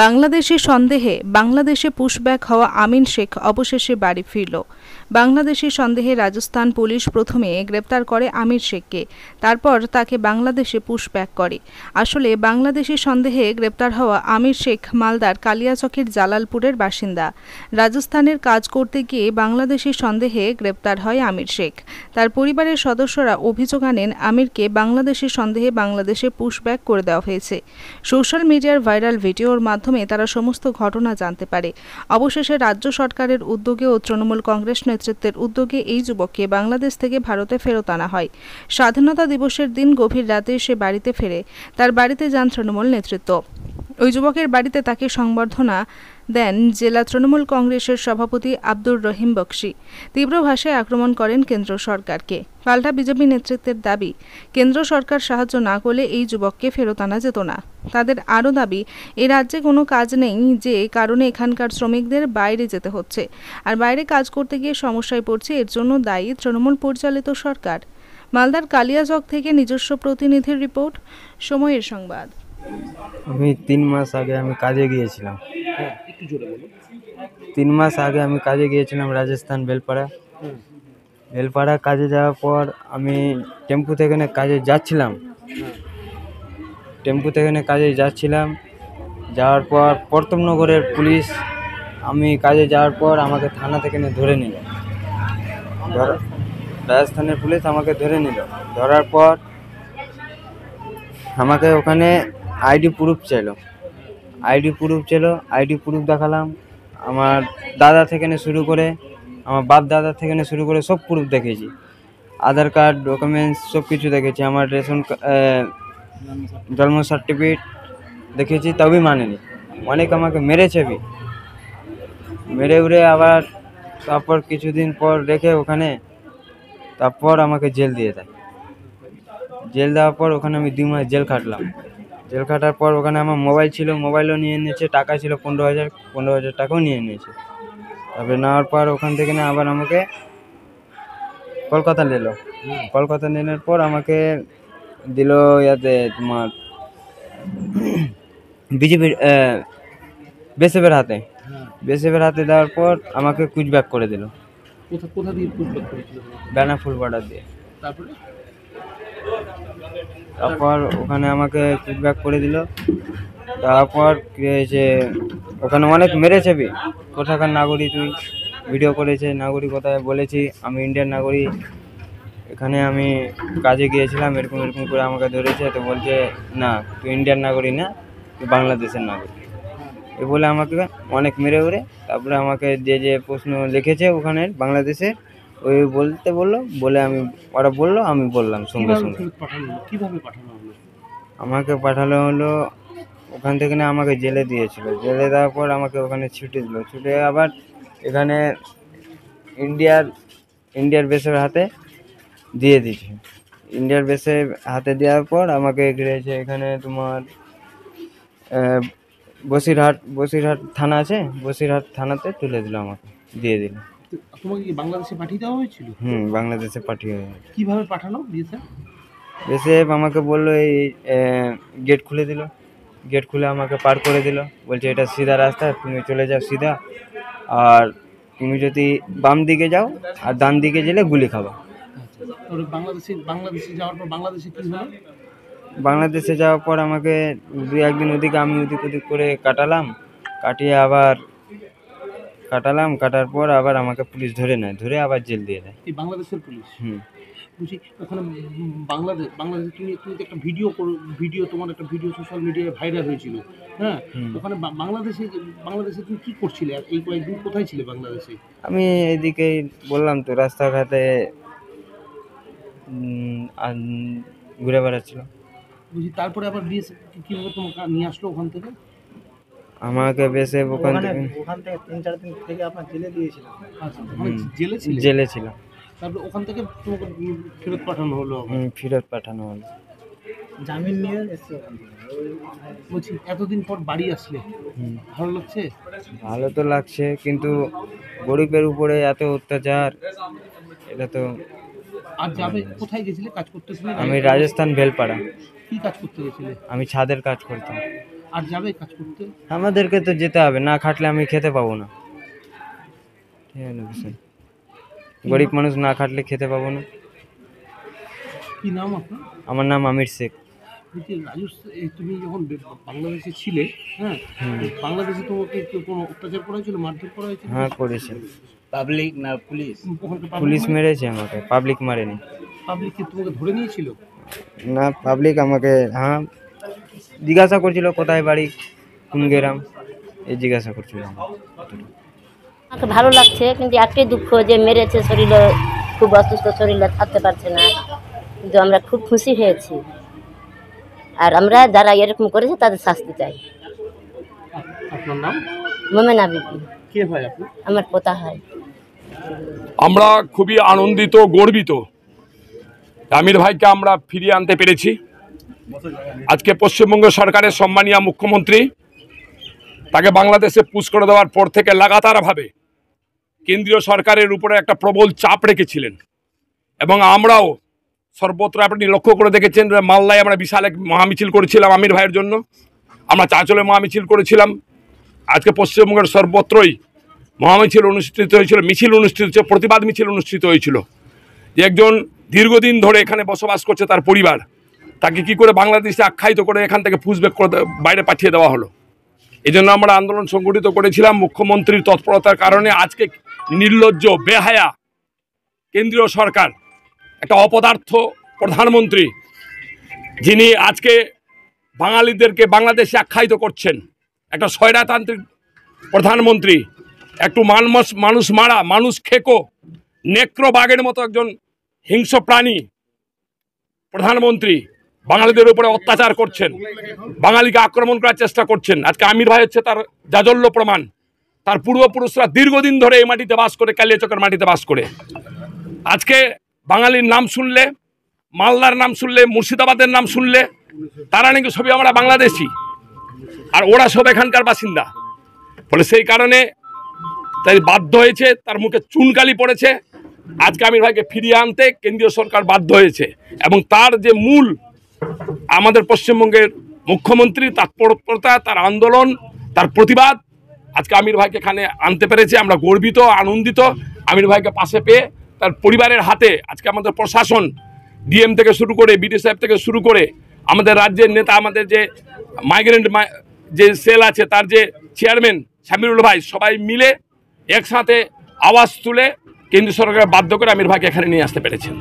বাংলাদেশি সন্দেহে বাংলাদেশে পুশব্যাক হওয়া আমিন শেখ অবশেষে বাড়ি ফিরল। বাংলাদেশি সন্দেহে রাজস্থান পুলিশ প্রথমে গ্রেপ্তার করে আমির শেখকে, তারপর তাকে বাংলাদেশে পুশব্যাক করে। আসলে বাংলাদেশি সন্দেহে গ্রেপ্তার হওয়া আমির শেখ মালদার কালিয়াচকের জালালপুরের বাসিন্দা। রাজস্থানের কাজ করতে গিয়ে বাংলাদেশি সন্দেহে গ্রেপ্তার হয় আমির শেখ। তার পরিবারের সদস্যরা অভিযোগ আনেন আমিরকে বাংলাদেশি সন্দেহে বাংলাদেশে পুশব্যাক করে দেওয়া হয়েছে। সোশ্যাল মিডিয়ার ভাইরাল ভিডিওর মাধ্যমে তারা সমস্ত ঘটনা জানতে পারে। অবশেষে রাজ্য সরকারের উদ্যোগে ও তৃণমূল কংগ্রেস নেতৃত্বের উদ্যোগে এই যুবককে বাংলাদেশ থেকে ভারতে ফেরত আনা হয়। স্বাধীনতা দিবসের দিন গভীর রাতে সে বাড়িতে ফেরে। তার বাড়িতে যান তৃণমূল নেতৃত্ব। ওই যুবকের বাড়িতে তাকে সংবর্ধনা দেন জেলা তৃণমূল কংগ্রেসের সভাপতি আব্দুর রহিম বক্সি। তীব্র ভাষায় আক্রমণ করেন কেন্দ্র সরকারকে। পাল্টা বিজেপি নেতৃত্বের দাবি, কেন্দ্র সরকার সাহায্য না করলে এই যুবককে ফেরত আনা যেত না। তাদের আরও দাবি, এ রাজ্যে কোনো কাজ নেই, যে কারণে এখানকার শ্রমিকদের বাইরে যেতে হচ্ছে, আর বাইরে কাজ করতে গিয়ে সমস্যায় পড়ছে। এর জন্য দায়ী তৃণমূল পরিচালিত সরকার। মালদার কালিয়াচক থেকে নিজস্ব প্রতিনিধির রিপোর্ট, সময়ের সংবাদ। আমি 3 মাস আগে আমি কাজে গিয়েছিলাম। 3 মাস আগে আমি কাজে গিয়েছিলাম রাজস্থান বেলপাড়া কাজে যাওয়ার পর আমি টেম্পু থেকে কাজে যাচ্ছিলাম। যাওয়ার পর প্রতাপনগরের পুলিশ, আমি কাজে যাওয়ার পর আমাকে থানা থেকে ধরে নিল। রাজস্থানের পুলিশ আমাকে ধরে নিল। ধরার পর আমাকে ওখানে আইডি প্রুফ চাইলো। আইডি প্রুফ দেখালাম। আমার দাদা থেকে শুরু করে, আমার বাপ দাদা থেকে শুরু করে সব প্রুফ দেখেছি। আধার কার্ড, ডকুমেন্টস সব কিছু দেখেছি। আমার রেশন জন্ম সার্টিফিকেট দেখেছি, তবেই মানেনি। অনেক আমাকে মেরেছে, মেরে উড়ে আবার তারপর কিছুদিন পর রেখে ওখানে, তারপর আমাকে জেল দিয়ে দেয়। জেল দেওয়ার পর ওখানে আমি 2 মাস জেল খাটলাম। জেল খাটার পর ওখানে আমার মোবাইল ছিল, মোবাইলও নিয়ে নিয়েছে। টাকা ছিল 15,000 টাকাও নিয়ে নিয়েছে। তারপরে নেওয়ার পর ওখান থেকে আবার আমাকে কলকাতা নিল। কলকাতা নেওয়ার পর আমাকে দিল তোমার বিজেপির বেসেবের হাতে। দেওয়ার পর আমাকে কুচব্যাক করে দিল। কোথা দিয়ে পুশব্যাক করেছিল? বেনাফুল বর্ডার দিয়ে। তারপর ওখানে আমাকে কুচব্যাক করে দিল। তারপর কি হয়েছে, ওখানে অনেক মেরেছে। কোথাকার নাগরিক তুই? ভিডিও করেছে, নাগরিকতায় বলেছি আমি ইন্ডিয়ান নাগরিক। এখানে আমি কাজে গিয়েছিলাম, এরকম করে আমাকে ধরেছে। তো বলছে না, তুই ইন্ডিয়ান নাগরিক না, তুই বাংলাদেশের নাগরিক। এ বলে আমাকে অনেক মেরে উড়ে। তারপরে আমাকে যে প্রশ্ন লিখেছে ওখানে বাংলাদেশে, ওই বলতে বললো, বলে ওরা বললো, আমি বললাম সঙ্গে সঙ্গে। কিভাবে পাঠানো হলো? আমাকে পাঠানো হলো ওখান থেকে আমাকে জেলে দিয়েছিল। জেলে দেওয়ার পর আমাকে ওখানে ছুটে দিল। ছুটে আবার এখানে ইন্ডিয়ার বেসের হাতে দিয়ে দিয়েছে। ইন্ডিয়ার বেসের হাতে দেওয়ার পর আমাকে গিয়েছে এখানে তোমার বসিরহাট থানা আছে, বসিরহাট থানাতে তুলে দিল, আমাকে দিয়ে দিল। তোমাকে কি বাংলাদেশে পাঠিয়ে দেওয়া হয়েছিল? বাংলাদেশে পাঠিয়ে দেওয়া। কিভাবে পাঠানো দিয়েছে? আমাকে বললো এই গেট খুলে দিল। গেট খুলে আমাকে পার করে দিল। বলছে এটা সিধা রাস্তা, তুমি চলে যাও সিধা, আর তুমি যদি বাম দিকে যাও আর ডান দিকে গেলে গুলি খাবা। বাংলাদেশে যাওয়ার পর বাংলাদেশে কি হলো? বাংলাদেশে যাওয়ার পর আমাকে 2-1 দিন আমি ওদিক করে কাটার পর আবার আমাকে পুলিশ ধরে নেয়, ধরে আবার জেল দিয়ে দেয়। বাংলাদেশের পুলিশ? বুঝি। ওখানে বাংলাদেশে তুমি একটা ভিডিও তোমার একটা ভিডিও সোশ্যাল মিডিয়ায় ভাইরাল হয়েছিল। হ্যাঁ, ওখানে বাংলাদেশে তুমি কি করছিলে? এই কয়েকদিন কোথায় ছিলে বাংলাদেশে? আমি এদিকেই বললাম তো, রাস্তাঘাটে ঘুরে বেড়াচ্ছিলাম। বুঝি। তারপরে আবার কিভাবে তোমাকে নিয়ে আসলো ওখান থেকে? আমাকে বেশে ওখান থেকে 3-4 দিন থেকে আপনার জেলে দিয়েছিল। আচ্ছা, জেলে ছিলাম। তারপর ওখান থেকে তোমাকে ফেরত পাঠানো হলো? জামিন নিয়ে এসেছে ওখান থেকে। বলছি, এতদিন পর বাড়ি আসলে ভালো লাগছে? ভালো তো লাগছে, কিন্তু গরিবের উপরে এত অত্যাচার, এটা তো। আর কোথায় গেছিলে কাজ করতেছিলে? আমি রাজস্থান বেলপাড়া। কি কাজ করতে গেছিলে? আমি ছাদের কাজ করতাম। আর যাবে কাজ করতে? আমাদেরকে তো যেতে হবে, না খাটলে আমি খেতে পাবো না। ঠিক আছে না বিষয়, গরিব মানুষ না খাটলে খেতে পাবো না। কি নাম আপনার? আমার নাম আমির শেখ। তুমি যখন বাংলাদেশে ছিলে, হ্যাঁ, বাংলাদেশে তোমাকে কোনো অত্যাচার করা হয়েছিল, মারধর করা হয়েছিল? হ্যাঁ করেছে। পাবলিক না পুলিশ? পুলিশ মেরেছে আমাকে, পাবলিক মারেনি। পাবলিক কি তোমাকে ধরে নিয়েছিল? না, পাবলিক আমাকে হ্যাঁ জিজ্ঞাসা করছিল কোথায় বাড়ি, কোন গ্রাম, এই জিজ্ঞাসা করছিল। আমাকে ভালো লাগছে, কিন্তু একটাই দুঃখ যে মেরেছে, শরীরে খুব অসুস্থ, শরীরে থাকতে পারছে না, কিন্তু আমরা খুব খুশি হয়েছি। আর আমরা যারা এরকম করেছে তাদের শাস্তি চাই। আপনার নাম? মোমেনা বিবি। কে হয় আপনি? আমার পোতা হয়। আমরা খুবই আনন্দিত, গর্বিত। আমির ভাইকে আমরা ফিরিয়ে আনতে পেরেছি। আজকে পশ্চিমবঙ্গ সরকারের সম্মানীয় মুখ্যমন্ত্রী তাকে বাংলাদেশে পুশ করে দেওয়ার পর থেকে লাগাতারভাবে কেন্দ্রীয় সরকারের উপরে একটা প্রবল চাপ রেখেছিলেন, এবং আমরাও সর্বত্র আপনি লক্ষ্য করে দেখেছেন মালদায় আমরা বিশাল এক মহামিছিল করেছিলাম আমির ভাইয়ের জন্য, আমরা চাঁচলে মহামিছিল করেছিলাম। আজকে পশ্চিমবঙ্গের সর্বত্রই মহামিছিল অনুষ্ঠিত হয়েছিল, মিছিল অনুষ্ঠিত হয়েছিল, প্রতিবাদ মিছিল অনুষ্ঠিত হয়েছিল। যে একজন দীর্ঘদিন ধরে এখানে বসবাস করছে, তার পরিবার, তাকে কি করে বাংলাদেশে আখ্যায়িত করে এখান থেকে পুশব্যাক করে বাইরে পাঠিয়ে দেওয়া হলো। এই জন্য আমরা আন্দোলন সংগঠিত করেছিলাম। মুখ্যমন্ত্রীর তৎপরতার কারণে আজকে নির্লজ্জ, বেহায়া কেন্দ্রীয় সরকার, একটা অপদার্থ প্রধানমন্ত্রী, যিনি আজকে বাঙালিদেরকে বাংলাদেশে আখ্যায়িত করছেন, একটা স্বৈরতান্ত্রিক প্রধানমন্ত্রী, একটু মানুষ মারা, মানুষ খেকো, নেক্রোবাগের মতো একজন হিংস্র প্রাণী প্রধানমন্ত্রী বাঙালিদের উপরে অত্যাচার করছেন, বাঙালিকে আক্রমণ করার চেষ্টা করছেন। আজকে আমির ভাই হচ্ছে তার জাজল্য প্রমাণ। তার পূর্বপুরুষরা দীর্ঘদিন ধরে এই মাটিতে বাস করে, কালিয়াচকের মাটিতে বাস করে। আজকে বাঙালির নাম শুনলে, মালদার নাম শুনলে, মুর্শিদাবাদের নাম শুনলে তারা নাকি সবই আমরা বাংলাদেশি, আর ওরা সব এখানকার বাসিন্দা। ফলে সেই কারণে তাই বাধ্য হয়েছে, তার মুখে চুনকালি পড়েছে, আজকে আমির ভাইকে ফিরিয়ে আনতে কেন্দ্রীয় সরকার বাধ্য হয়েছে। এবং তার যে মূল আমাদের পশ্চিমবঙ্গের মুখ্যমন্ত্রী, তার তৎপরতা, তার আন্দোলন, তার প্রতিবাদ, আজকে আমির ভাইকে এখানে আনতে পেরেছে। আমরা গর্বিত, আনন্দিত। আমির ভাইকে পাশে পেয়ে তার পরিবারের হাতে আজকে আমাদের প্রশাসন, ডিএম থেকে শুরু করে, বিডি সাহেব থেকে শুরু করে, আমাদের রাজ্যের নেতা, আমাদের যে মাইগ্রেন্ট যে সেল আছে তার যে চেয়ারম্যান সামিরুল ভাই, সবাই মিলে একসাথে আওয়াজ তুলে কেন্দ্রীয় সরকার বাধ্য করে আমির ভাইকে এখানে নিয়ে আসতে পেরেছেন।